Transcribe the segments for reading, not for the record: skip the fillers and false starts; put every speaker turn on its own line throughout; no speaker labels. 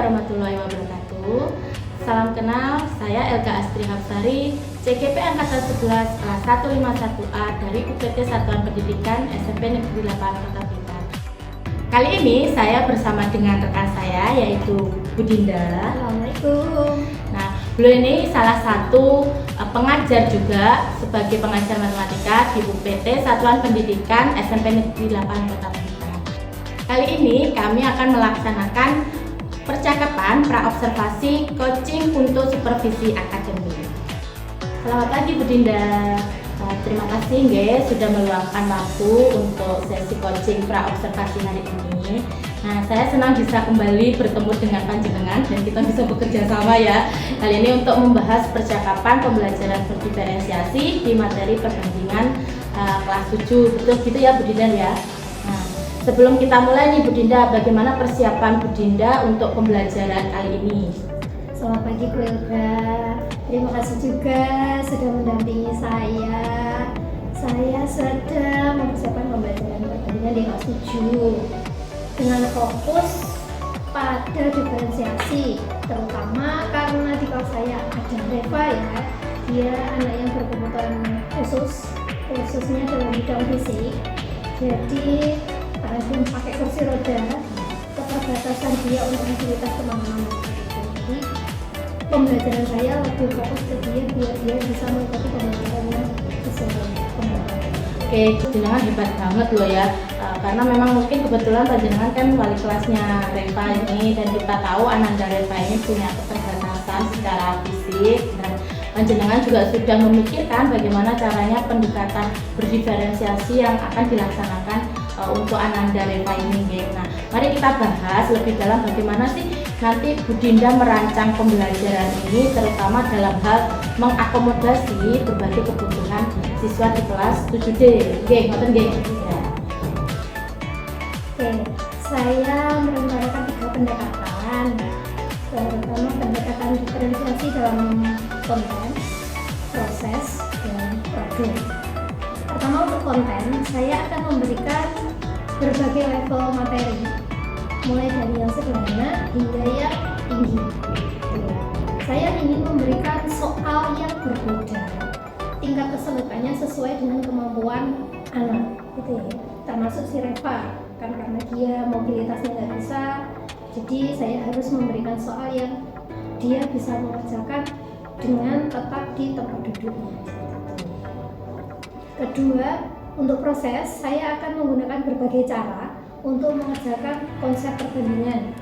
warahmatullahi wabarakatuh. Salam kenal, saya Elga Astri Hapsari, CGP Angkatan 11 kelas 151A dari UPT Satuan Pendidikan SMP Negeri 8 Kota Blitar. Kali ini saya bersama dengan rekan saya yaitu Bu Dinda.
Assalamualaikum.
Nah, beliau ini salah satu pengajar juga sebagai pengajar matematika di UPT Satuan Pendidikan SMP Negeri 8 Kota Blitar. Kali ini kami akan melaksanakan percakapan praobservasi coaching untuk supervisi akademik. Selamat pagi Bu Dinda. Terima kasih nggih sudah meluangkan waktu untuk sesi coaching praobservasi hari ini. Nah, saya senang bisa kembali bertemu dengan panjenengan dan kita bisa bekerja sama ya. Kali ini untuk membahas percakapan pembelajaran berdiferensiasi di materi perbandingan kelas 7. Betul gitu ya Bu Dinda ya. Nah, sebelum kita mulai nih Bu Dinda, bagaimana persiapan Bu Dinda untuk pembelajaran kali ini?
Selamat pagi Bu Elga. Terima kasih juga sudah mendampingi saya. Saya sedang mempersiapkan pembelajaran perbandingan di kelas 7 dengan fokus pada diferensiasi, terutama karena di kelas saya ada Reva ya. Dia anak yang berkebutuhan khususnya dalam bidang fisik. Jadi karena dia pakai kursi roda, keterbatasan dia untuk mobilitas kemana-mana. Jadi pembelajaran saya lebih fokus ke dia biar dia bisa mengikuti pembelajarannya sesuai pembelajaran.
Oke, jenengan hebat banget loh ya, karena memang mungkin kebetulan panjenengan kan wali kelasnya Reva ini, dan kita tahu Ananda Reva ini punya keterbatasan secara fisik, dan panjenengan juga sudah memikirkan bagaimana caranya pendekatan berdiferensiasi yang akan dilaksanakan untuk Ananda Reva ini. Nah, mari kita bahas lebih dalam bagaimana sih nanti Bu Dinda merancang pembelajaran ini, terutama dalam hal mengakomodasi berbagai kebutuhan siswa di kelas 7D. Oke, ngoten nggih. Ya.
Oke, saya merencanakan 3 pendekatan, terutama pendekatan diferensiasi dalam konten, proses, dan produk. Pertama, untuk konten, saya akan memberikan berbagai level materi, mulai dari yang sederhana hingga yang tinggi. Saya ingin memberikan soal yang berbeda, tingkat kesulitannya sesuai dengan kemampuan anak, gitu ya. Termasuk si Reva, kan karena dia mobilitasnya nggak bisa, jadi saya harus memberikan soal yang dia bisa mengerjakan dengan tetap di tempat duduknya. Kedua, untuk proses, saya akan menggunakan berbagai cara untuk mengerjakan konsep perbandingan,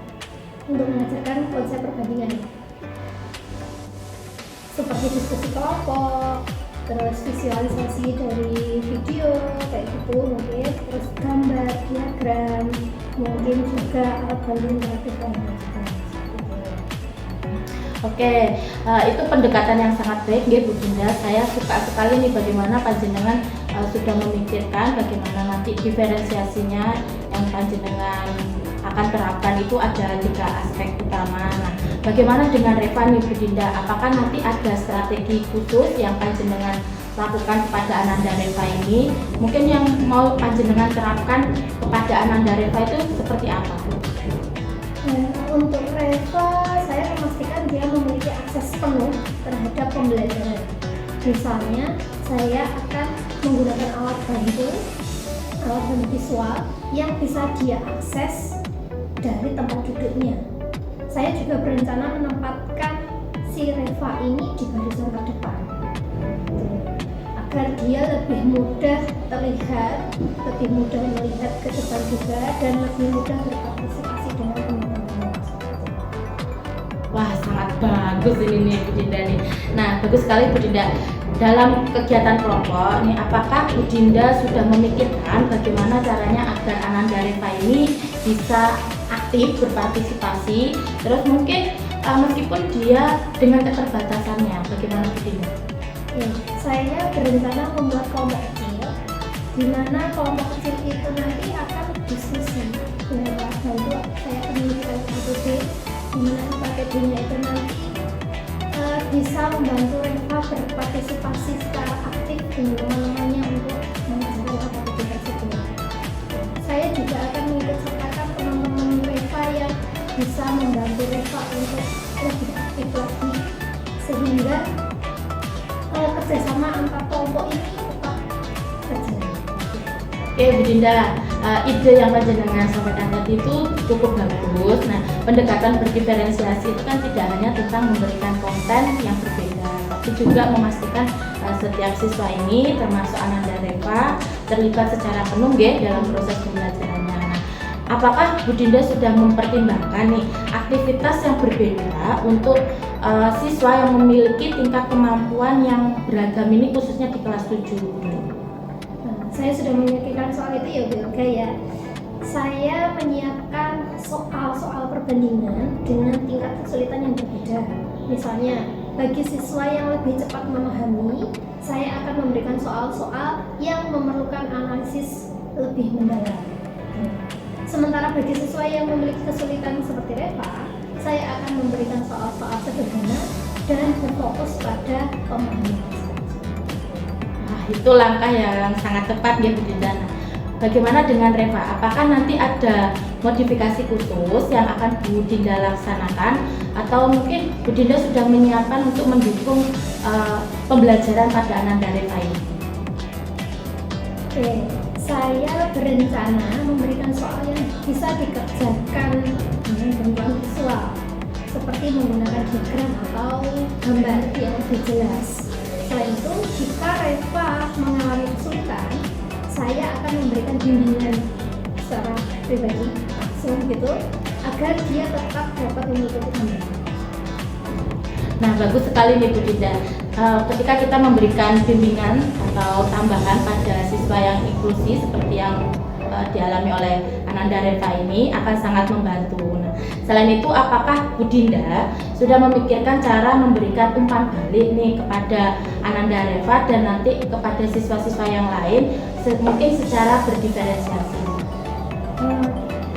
seperti diskusi kelompok, terus visualisasi dari video kayak gitu mungkin, terus gambar, diagram, mungkin juga alat bantu interaktif lainnya juga.
Oke, itu pendekatan yang sangat baik nggih Bu Dinda. Saya suka sekali nih bagaimana panjenengan sudah memikirkan bagaimana nanti diferensiasinya yang panjenengan akan terapkan itu ada 3 aspek utama. Nah, bagaimana dengan Reva nih Bu Dinda? Apakah nanti ada strategi khusus yang panjenengan lakukan kepada Ananda Reva ini? Mungkin yang mau panjenengan terapkan kepada Ananda Reva itu seperti apa?
Untuk Reva, saya memastikan dia memiliki akses penuh terhadap pembelajaran. Misalnya, saya akan menggunakan alat bantu visual yang bisa dia akses dari tempat duduknya. Saya juga berencana menempatkan si Reva ini di barisan terdepan, agar dia lebih mudah terlihat, lebih mudah melihat ke depan juga, dan lebih mudah berpartisipasi dengan teman-teman.
Wah, sangat bagus ini nih Bu Dinda nih. Nah, bagus sekali Bu Dinda. Dalam kegiatan kelompok nih, apakah Bu Dinda sudah memikirkan bagaimana caranya agar Ananda Reva ini bisa aktif berpartisipasi, terus mungkin meskipun dia dengan keterbatasannya, bagaimana Bu Dinda?
Ya, saya berencana membuat kelompok kecil, di mana kelompok kecil itu nanti akan diskusi dengan alat bantu. Saya akan memberikan APD, di mana APD-nya itu nanti bisa membantu Reva berpartisipasi secara aktif dengan teman-temannya untuk mengajarkan APD tersebut. Saya juga akan mengikut sertakan teman-teman Reva yang bisa membantu Reva untuk lebih aktif lagi sehingga kerjasama antar kelompok ini tetap berjalan.
Oke Bu Dinda, ide yang panjenengan sampaikan tadi itu cukup bagus. Nah, pendekatan berdiferensiasi itu kan tidak hanya tentang memberikan konten yang berbeda, tapi juga memastikan setiap siswa ini termasuk Ananda Reva terlibat secara penuh dalam proses pembelajarannya. Nah, apakah Bu Dinda sudah mempertimbangkan nih aktivitas yang berbeda untuk siswa yang memiliki tingkat kemampuan yang beragam ini khususnya di kelas 7?
Saya sudah memikirkan soal itu ya Bu Yoga ya. Saya menyiapkan soal-soal perbandingan dengan tingkat kesulitan yang berbeda. Misalnya, bagi siswa yang lebih cepat memahami, saya akan memberikan soal-soal yang memerlukan analisis lebih mendalam. Sementara bagi siswa yang memiliki kesulitan seperti Reva, saya akan memberikan soal-soal sederhana dan berfokus pada pemahaman.
Itu langkah yang sangat tepat ya Bu Dinda. Bagaimana dengan Reva? Apakah nanti ada modifikasi khusus yang akan Bu Dinda laksanakan atau mungkin Bu Dinda sudah menyiapkan untuk mendukung pembelajaran pada Ananda Reva ini?
Oke, saya berencana memberikan soal yang bisa dikerjakan dengan bantuan visual seperti menggunakan diagram atau gambar yang lebih jelas. Selain itu, jika Reva mengalami kesulitan, saya akan memberikan bimbingan secara pribadi langsung gitu agar dia tetap dapat mengikuti gambar.
Nah, bagus sekali nih Bu Dinda. Ketika kita memberikan bimbingan atau tambahan pada siswa yang inklusi seperti yang dialami oleh Ananda Reva ini akan sangat membantu. Nah, selain itu, apakah Bu Dinda sudah memikirkan cara memberikan umpan balik nih kepada Ananda Reva dan nanti kepada siswa-siswa yang lain mungkin secara berdiferensiasi?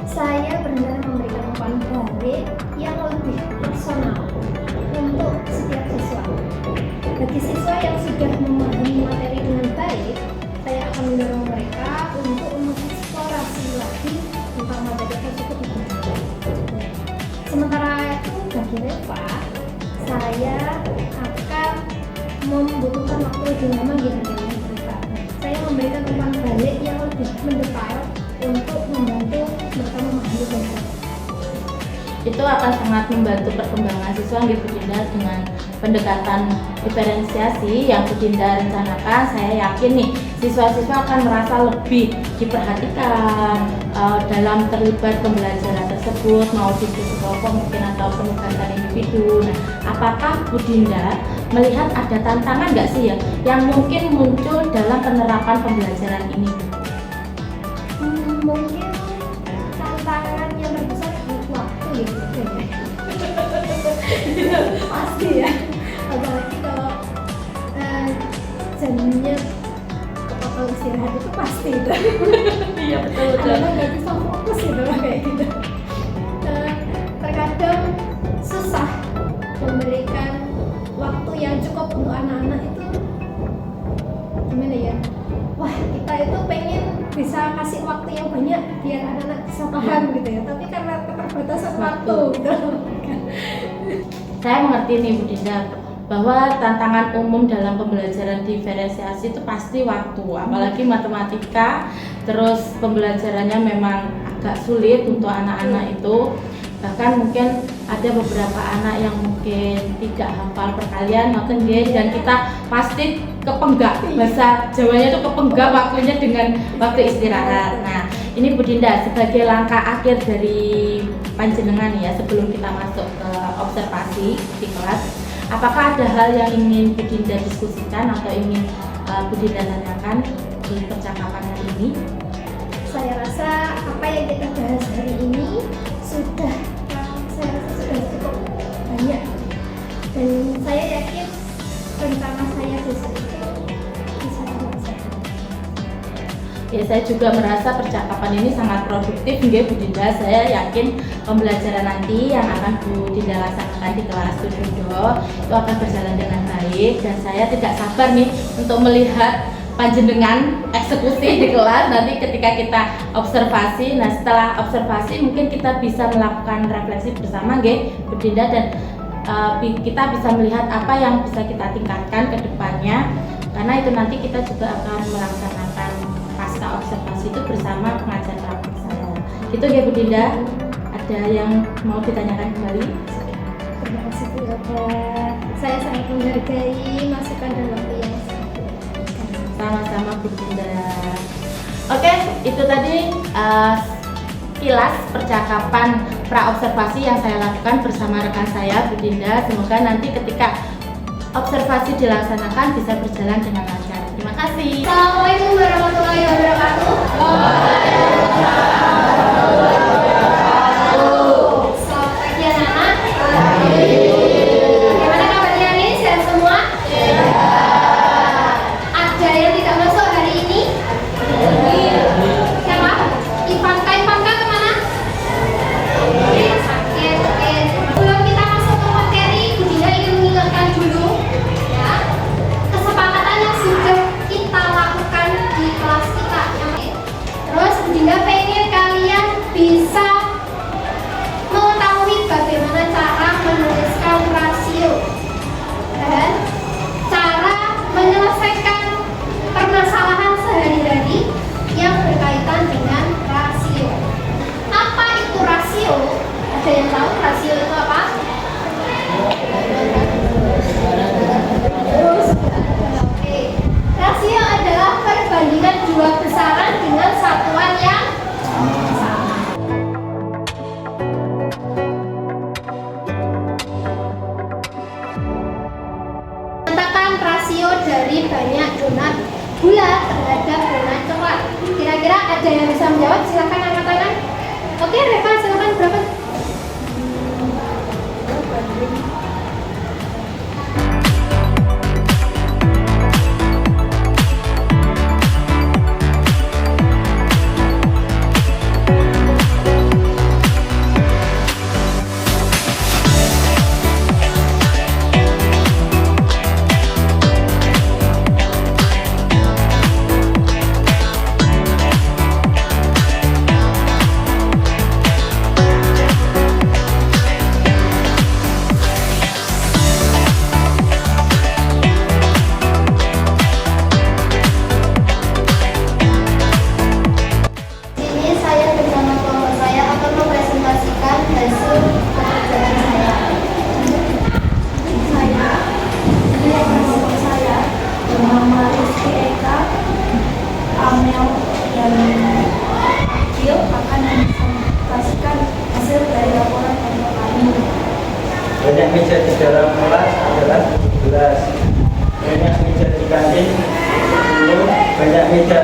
Saya berencana memberikan umpan balik yang lebih personal untuk setiap siswa. Bagi siswa yang sudah memahami materi dengan baik, saya akan mendorong mereka untuk mengeksplorasi lagi tentang materi tersebut. Sementara itu bagi Reva, saya akan membutuhkan waktu lebih lama dengan mereka. Saya memberikan umpan balik yang lebih mendetail untuk membantu mereka memahami bahasa.
Itu akan sangat membantu perkembangan siswa Bu Dinda dengan pendekatan diferensiasi yang Bu Dinda rencanakan. Saya yakin nih siswa-siswa akan merasa lebih diperhatikan dalam terlibat pembelajaran tersebut, mau diskusi kelompok mungkin atau penugasan individu. Nah, apakah Bu Dinda melihat ada tantangan nggak sih ya yang mungkin muncul dalam penerapan pembelajaran ini?
Mungkin tantangan yang terbesar adalah waktu ya. Pasti ya, apalagi kalau jamnya kalau istirahat itu pasti itu.
Iya betul.
Anak-anak nggak bisa fokus gitu kayak gitu. Terkadang susah memberikan waktu yang cukup untuk anak-anak itu. Gimana ya? Wah, kita itu pengen bisa kasih waktu yang banyak biar anak-anak bisa paham gitu ya. Tapi karena keterbatasan waktu gitu.
Saya mengerti nih Bu Dinda bahwa tantangan umum dalam pembelajaran diferensiasi itu pasti waktu, apalagi matematika, terus pembelajarannya memang agak sulit untuk anak-anak itu. Bahkan mungkin ada beberapa anak yang mungkin tidak hafal perkalian dan kita pasti kepenggak, bahasa Jawanya itu kepenggak waktunya dengan waktu istirahat. Nah, ini Bu Dinda sebagai langkah akhir dari panjenengan ya sebelum kita masuk ke observasi di kelas, apakah ada hal yang ingin Bu Dinda diskusikan atau ingin Bu Dinda tanyakan di percakapan hari ini?
Saya rasa apa yang kita bahas hari ini sudah cukup banyak dan saya yakin rencana saya besok itu bisa dilaksanakan.
Ya, saya juga merasa percakapan ini sangat produktif Bu Dinda. Saya yakin pembelajaran nanti yang akan Bu Dinda laksanakan di kelas 7 itu akan berjalan dengan baik dan saya tidak sabar nih untuk melihat panjenengan eksekusi di kelas nanti ketika kita observasi. Nah, setelah observasi mungkin kita bisa melakukan refleksi bersama nggih Bu Dinda, dan kita bisa melihat apa yang bisa kita tingkatkan ke depannya, karena itu nanti kita juga akan melaksanakan pasca observasi itu bersama pengajar praktik saya. Gitu ya Bu Dinda. Ada yang mau ditanyakan kembali?
Terima kasih Bu Yoga. Saya sangat menghargai masukan dan waktu yang sangat diberikan.
Sama-sama Bu Dinda. Oke, itu tadi kilas percakapan pra-observasi yang saya lakukan bersama rekan saya Bu Dinda. Semoga nanti ketika observasi dilaksanakan bisa berjalan dengan lancar. Terima kasih.
Assalamualaikum warahmatullahi wabarakatuh. Selamat pagi anak-anak. Bagaimana kabarnya hari ini? Sehat semua? Ada yang tidak masuk hari ini? Siapa? Ivanka kemana? Sakit. Oke. Sebelum kita masuk ke materi, Bu Dinda ingin mengingatkan dulu ya, kesepakatan yang sudah kita lakukan di kelas kita. Terus Bu Dinda pengen kalian bisa mengetahui bagaimana cara menuliskan rasio dan cara menyelesaikan permasalahan sehari-hari yang berkaitan dengan rasio. Apa itu rasio? Ada yang tahu rasio itu apa? Oke. Rasio adalah perbandingan dua besaran dengan satuan yang sama. Katakan rasio dari banyak donat gula terhadap donat coklat. Kira-kira ada yang bisa menjawab? Silakan angkat tangan. Oke, Reva, silakan berapa? Ini saya bersama kelompok saya akan mempresentasikan hasil pekerjaan saya. Ini kelompok saya bernama Rizky Eka, Amel, dan Gil akan mempresentasikan hasil dari laporan kelompok kami.
Banyak meja di dalam kelas adalah 17. Banyak meja di kantin 10. Banyak meja.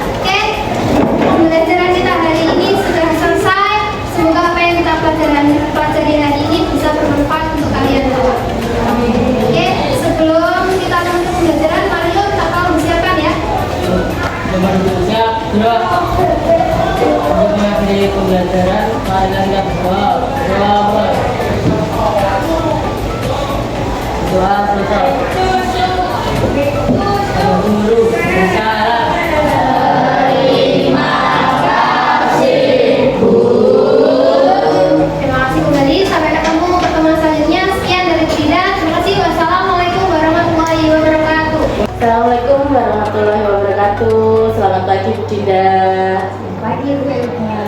Oke, pembelajaran kita hari ini sudah selesai. Semoga apa yang kita pelajari hari ini bisa bermanfaat untuk kalian semua. Oke, sebelum kita menutup pembelajaran, Mario minta tolong siapkan ya.
Siap, gerak. Untuk mengakhiri pembelajaran, marilah kita berdoa. Doa selesai. Guru, bicara.
Terima kasih kembali. Sampai ketemu pertemuan selanjutnya. Sekian dari Dinda. Terima kasih. Wassalamualaikum warahmatullahi wabarakatuh.
Assalamualaikum warahmatullahi wabarakatuh. Selamat pagi Bu Dinda.
Selamat pagi Bu Yoga.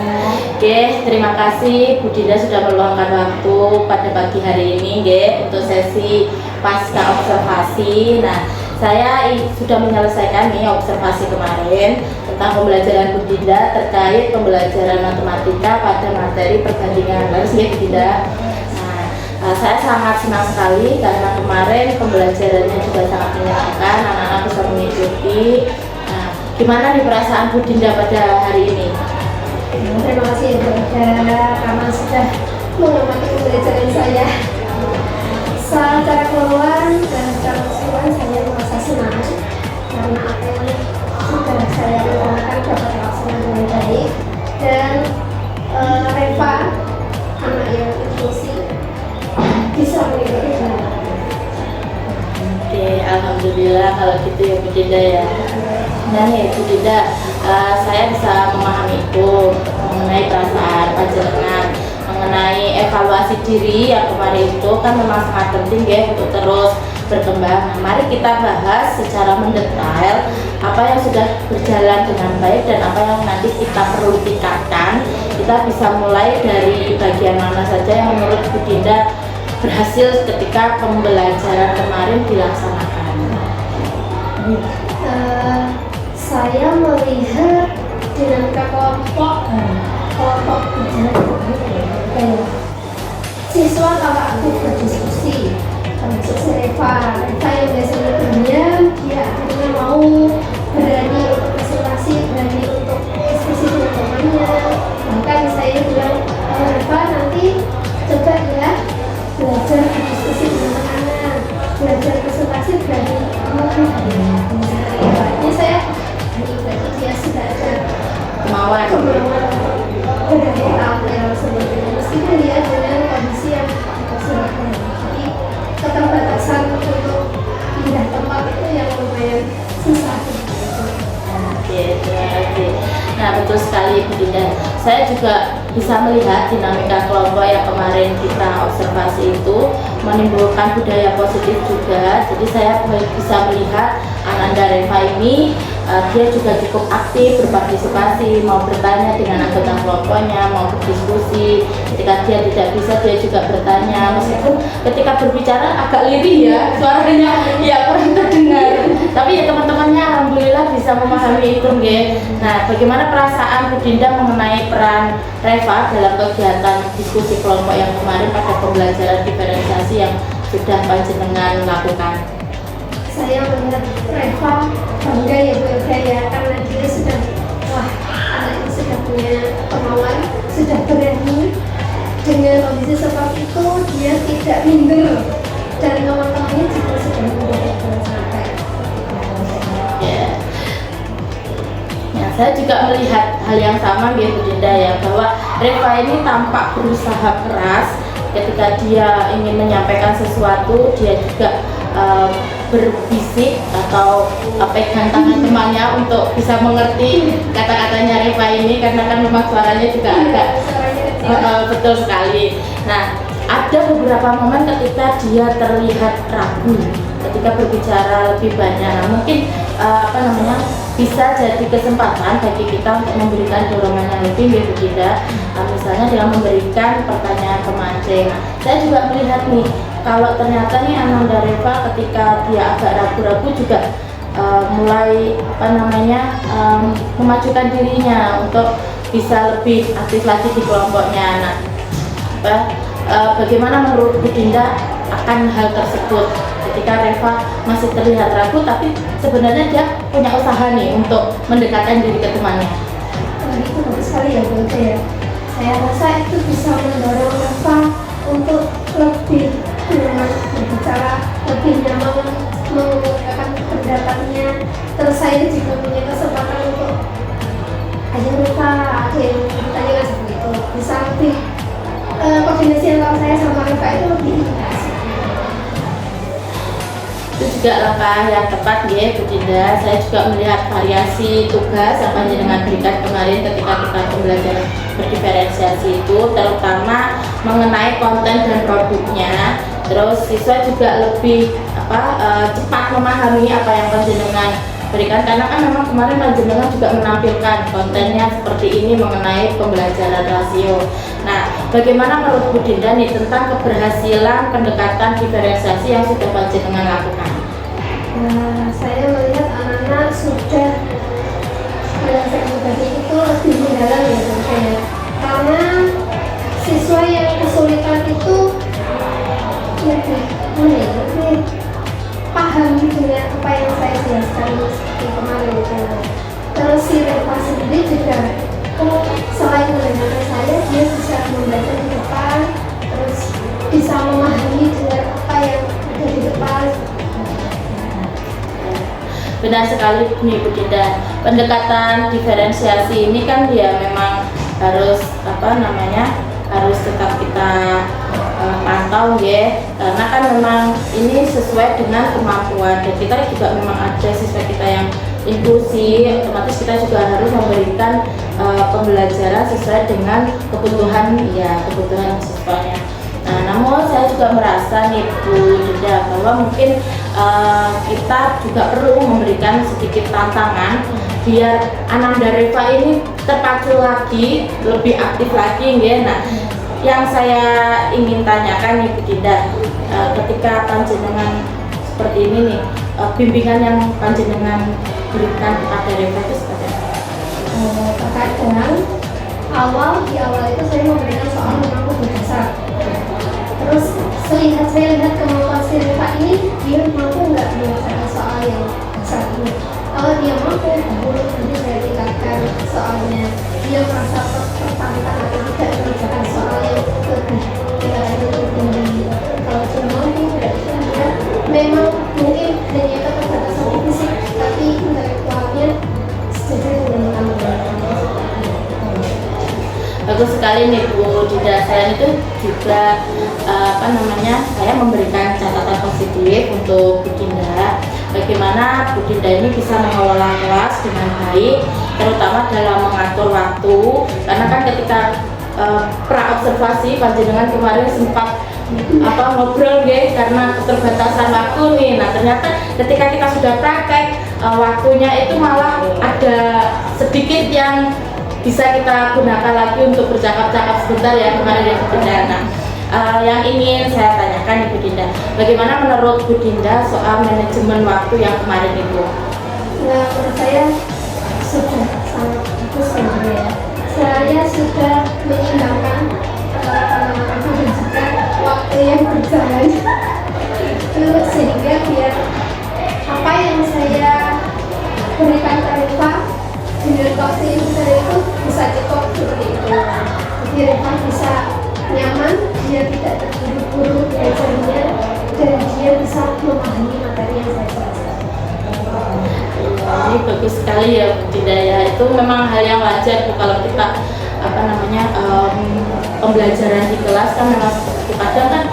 Oke, terima kasih Bu Dinda sudah meluangkan waktu pada pagi hari ini untuk sesi pasca observasi. Nah, saya sudah menyelesaikan nih observasi kemarin tentang pembelajaran Bu Dinda terkait pembelajaran matematika pada materi perbandingan. Lalu Bu Dinda. Nah, Saya sangat senang sekali karena kemarin pembelajarannya juga sangat menyenangkan, anak-anak bisa mengikuti. Nah, gimana nih perasaan Bu Dinda pada hari ini?
Terima kasih karena sudah mengamati pembelajaran saya. Secara keseluruhan dan secara keseluruhan saya merasa senang karena apa yang sudah saya lakukan dapat terlaksana dengan baik, dan Reva, anak yang inklusi, bisa mengikuti dengan baik.
Oke, alhamdulillah kalau gitu ya Bu Dinda ya. Nah nih Bu Dinda, saya bisa memahami itu mengenai perasaan panjenengan, mengenai evaluasi diri yang kemarin itu kan memang sangat penting ya untuk terus berkembang. Nah, mari kita bahas secara mendetail apa yang sudah berjalan dengan baik dan apa yang nanti kita perlu tingkatkan. Kita bisa mulai dari bagian mana saja yang menurut Bu Dinda berhasil ketika pembelajaran kemarin dilaksanakan.
Saya melihat dinamika kelompok berjalan. Siswa tampak aktif berdiskusi, termasuk si Reva yang biasanya pendiam, dia akhirnya mau berani untuk konsultasi, berani untuk diskusi dengan temannya. Bahkan saya bilang, Reva nanti coba ya belajar berdiskusi dengan anak, belajar konsultasi berani ini saya berarti dia sudah ada
Kemauan.
berani tampil sebetulnya, meskipun dia dengan kondisi yang kesulitan. Jadi keterbatasan untuk pindah tempat itu yang lumayan susah.
Oke, terima kasih. Nah, betul sekali Bu Dinda. Saya juga bisa melihat dinamika kelompok yang kemarin kita observasi itu menimbulkan budaya positif juga. Jadi saya bisa melihat Ananda Reva ini dia juga cukup aktif berpartisipasi, mau bertanya dengan anggota kelompoknya, mau berdiskusi. Ketika dia tidak bisa, dia juga bertanya, meskipun ketika berbicara agak lirih ya, suaranya ya kurang terdengar. Tapi ya teman-temannya alhamdulillah bisa memahami itu ya. Nah, bagaimana perasaan Bu Dinda mengenai peran Reva dalam kegiatan diskusi kelompok yang kemarin pada pembelajaran diferensiasi yang sudah panjenengan lakukan?
Saya melihat Reva bangga ya Bu Eva ya, karena dia sudah, wah, anak ini sudah punya kemauan, sudah berani. Dengan kondisi seperti itu dia tidak minder, dan teman-temannya juga sudah mendukung sampai.
Ya. Nah, saya juga melihat hal yang sama ya Bu Dinda ya, bahwa Reva ini tampak berusaha keras ketika dia ingin menyampaikan sesuatu. Dia juga berbisik atau pegang tangan temannya untuk bisa mengerti kata-katanya Reva ini, karena kan memang suaranya juga agak betul sekali. Nah, ada beberapa momen ketika dia terlihat ragu ketika berbicara lebih banyak. Nah, mungkin bisa jadi kesempatan bagi kita untuk memberikan dorongan yang lebih ya Bu Dinda, misalnya dengan memberikan pertanyaan pemancing. Saya juga melihat nih, kalau ternyata nih Ananda Reva ketika dia agak ragu-ragu juga mulai memajukan dirinya untuk bisa lebih aktif lagi di kelompoknya. Nah, bagaimana menurut Bu Dinda akan hal tersebut ketika Reva masih terlihat ragu tapi sebenarnya dia punya usaha nih untuk mendekatkan diri ke temannya?
Itu bagus sekali ya Bu Eva ya. Saya rasa itu bisa mendorong Reva untuk lebih berbicara, lebih nyaman mengungkapkan pendapatnya. Terus saya juga punya kesempatan untuk ayo Reva, ada yang bertanya seperti itu, bisa lebih koordinasi antara saya sama Reva itu lebih intens.
Itu juga langkah yang tepat ya Bu Dinda. Saya juga melihat variasi tugas yang panjenengan berikan kemarin ketika kita pembelajaran berdiferensiasi itu, terutama mengenai konten dan produknya. Terus siswa juga lebih cepat memahami apa yang panjenengan berikan, karena kan memang kemarin panjenengan juga menampilkan kontennya seperti ini mengenai pembelajaran rasio. Nah, bagaimana menurut Bu Dinda nih tentang keberhasilan pendekatan diferensiasi yang sudah panjenengan lakukan?
Saya melihat anak-anak sudah belajar pribadi itu lebih mendalam ya, karena siswa yang kesulitan itu lebih paham dengan apa yang saya jelaskan di kemarin itu. Terus si Reva sendiri juga selain mendengarkan saya, dia bisa membaca di depan, terus bisa memahami dengan apa yang ada di depan.
Benar sekali nih Bu Dinda. Pendekatan diferensiasi ini kan ya memang harus harus tetap kita pantau ya, karena kan memang ini sesuai dengan kemampuan, dan kita juga memang ada siswa kita yang inklusi, otomatis kita juga harus memberikan pembelajaran sesuai dengan kebutuhan siswanya. Nah, namun saya juga merasa nih Bu Dinda bahwa mungkin kita juga perlu memberikan sedikit tantangan biar Ananda Reva ini terpacu lagi, lebih aktif lagi ya. Nah, yang saya ingin tanyakan nih Bu Dinda, ketika panjenengan seperti ini nih, bimbingan yang panjenengan berikan kepada Reva itu seperti apa?
Terkait dengan di awal itu saya memberikan soal memang lebih dasar. Terus saya lihat kemampuan si Reva ini, dia mampu nggak menyelesaikan soal yang dasar ini. Kalau dia mampu, nanti saya tingkatkan soalnya. Dia merasa tertantang atau tidak mengerjakan soal yang lebih tinggi. Kalau dia mampu, berarti dia memang mungkin hanya keterbatasan fisik, tapi intelektualnya sejajar dengan kami.
Bagus sekali nih Bu Dinda. Selain itu juga saya memberikan catatan positif untuk Bu Dinda, bagaimana Bu Dinda ini bisa mengelola kelas dengan baik, terutama dalam mengatur waktu, karena kan ketika pra-observasi panjenengan kemarin sempat ngobrol ya, karena keterbatasan waktu nih. Nah, ternyata ketika kita sudah praktek, waktunya itu malah ada sedikit yang bisa kita gunakan lagi untuk bercakap-cakap sebentar ya kemarin yang bencana. Yang ingin saya tanyakan Ibu Dinda, bagaimana menurut Bu Dinda soal manajemen waktu yang kemarin itu?
Nah, menurut saya sudah sangat bagus ya. Saya sudah menyeimbangkan waktu yang berjalan itu, sehingga biar apa yang saya berikan ke Reva dengan waktu yang besar itu bisa cepat seperti itu. Jadi Reva bisa nyaman, dia tidak terburu-buru belajarnya, dan dia bisa memahami materi yang saya jelaskan.
Ini bagus sekali ya Bu Dinda ya. Itu memang hal yang wajar Bu, kalau kita pembelajaran di kelas kan memang seperti itu. Kadang kan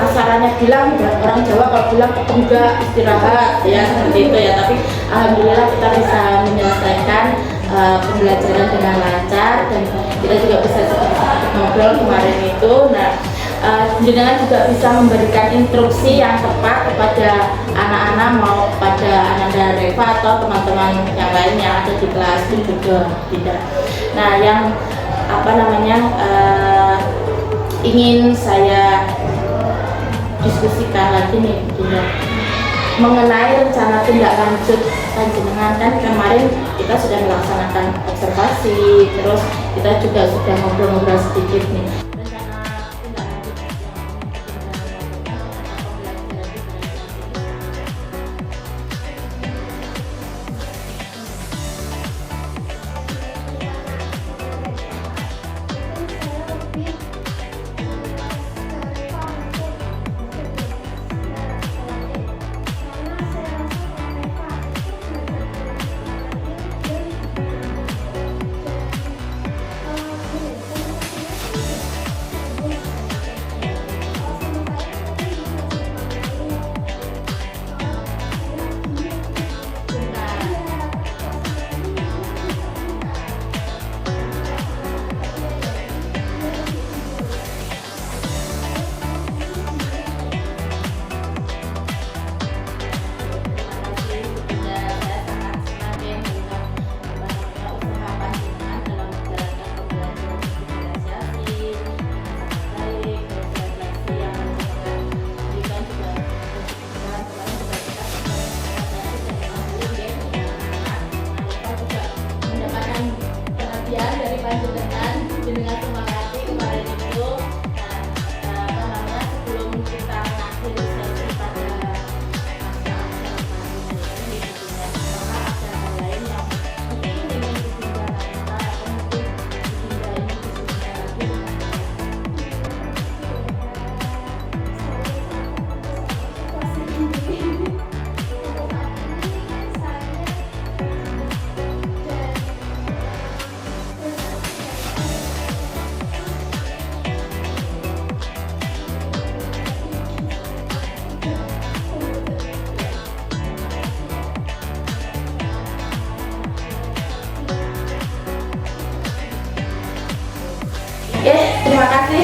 kasarannya bilang, orang Jawa kalau bilang enggak istirahat ya, seperti itu ya. Tapi alhamdulillah kita bisa menyelesaikan pembelajaran dengan lancar, dan kita juga bisa seperti ngobrol kemarin itu. Nah, jenengan juga bisa memberikan instruksi yang tepat kepada anak-anak, mau kepada Ananda Reva atau teman-teman yang lain yang ada di kelas itu juga tidak. Nah, yang ingin saya diskusikan lagi nih mengenai rencana tindak lanjut panjenengan. Kan kemarin kita sudah melaksanakan observasi, terus kita juga sudah ngobrol-ngobrol sedikit nih.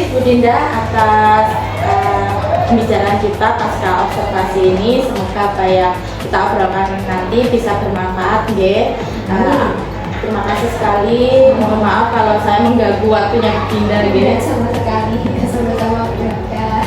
Bu Dinda atas pembicaraan kita pasca observasi ini. Semoga apa yang kita obrolkan nanti bisa bermanfaat, nggih. Terima kasih sekali. Mohon maaf kalau saya mengganggu waktunya Bu Dinda, nggih.
Sama sekali, sama-sama berangkat.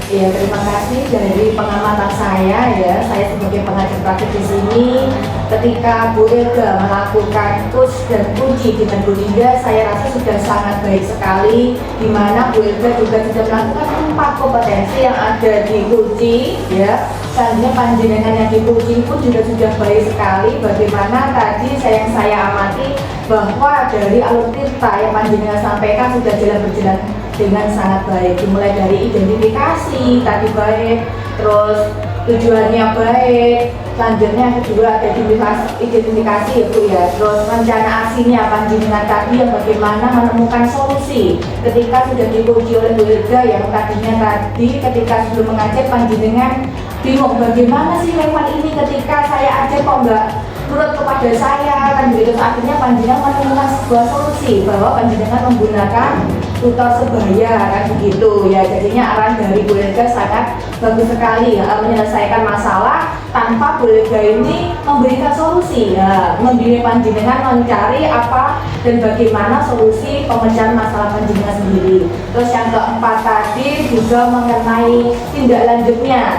Ya, terima kasih dari pengamatan saya ya. Saya sebagai pengajar praktik di sini, ketika Bu Elga melakukan push dan kunci dengan Bu Dinda, saya rasa sudah sangat baik sekali. Di mana Bu Elga juga sudah melakukan 4 kompetensi yang ada di kunci ya. Selanjutnya panjenengan yang di kunci pun juga sudah baik sekali. Bagaimana tadi saya amati bahwa dari alur tirta yang panjenengan sampaikan sudah berjalan dengan sangat baik, dimulai dari identifikasi tadi baik, terus tujuannya baik, selanjutnya kedua ada identifikasi itu ya, terus rencana aksinya panjenengan tadi yang bagaimana menemukan solusi ketika sudah diuji oleh Bu Elga yang tadinya ketika sebelum mengajar panjenengan bingung bagaimana sih lewat ini ketika saya ajar kok enggak menurut kepada saya kan begitu. Akhirnya panjenengan menemukan sebuah solusi bahwa panjenengan menggunakan tutor sebaya kan begitu ya. Jadinya arahan dari Bu Elga sangat bagus sekali ya, menyelesaikan masalah tanpa Bu Elga ini memberikan solusi ya, membimbing panjenengan mencari apa dan bagaimana solusi pemecahan masalah panjenengan sendiri. Terus yang keempat tadi juga mengenai tindak lanjutnya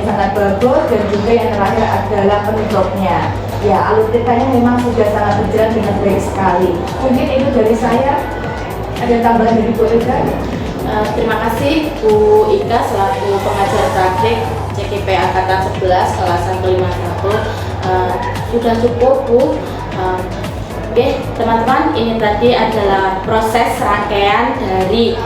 sangat bagus, dan juga yang terakhir adalah penutupnya. Ya, alur ceritanya memang sudah sangat berjalan dengan baik sekali. Mungkin itu dari saya. Ada tambahan dari Bu Elga?
Terima kasih Bu Ika selaku pengajar praktik CKP Angkatan 11 kelas 151. Sudah cukup Bu. Oke teman-teman, ini tadi adalah proses rangkaian dari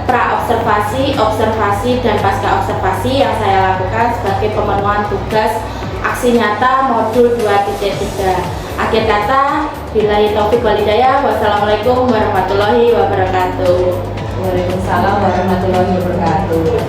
pra-observasi, observasi, dan pasca observasi yang saya lakukan sebagai pemenuhan tugas aksi nyata modul 2.3. Akhir kata, billahi taufiq wal hidayah. Wassalamualaikum warahmatullahi wabarakatuh.
Waalaikumsalam warahmatullahi wabarakatuh.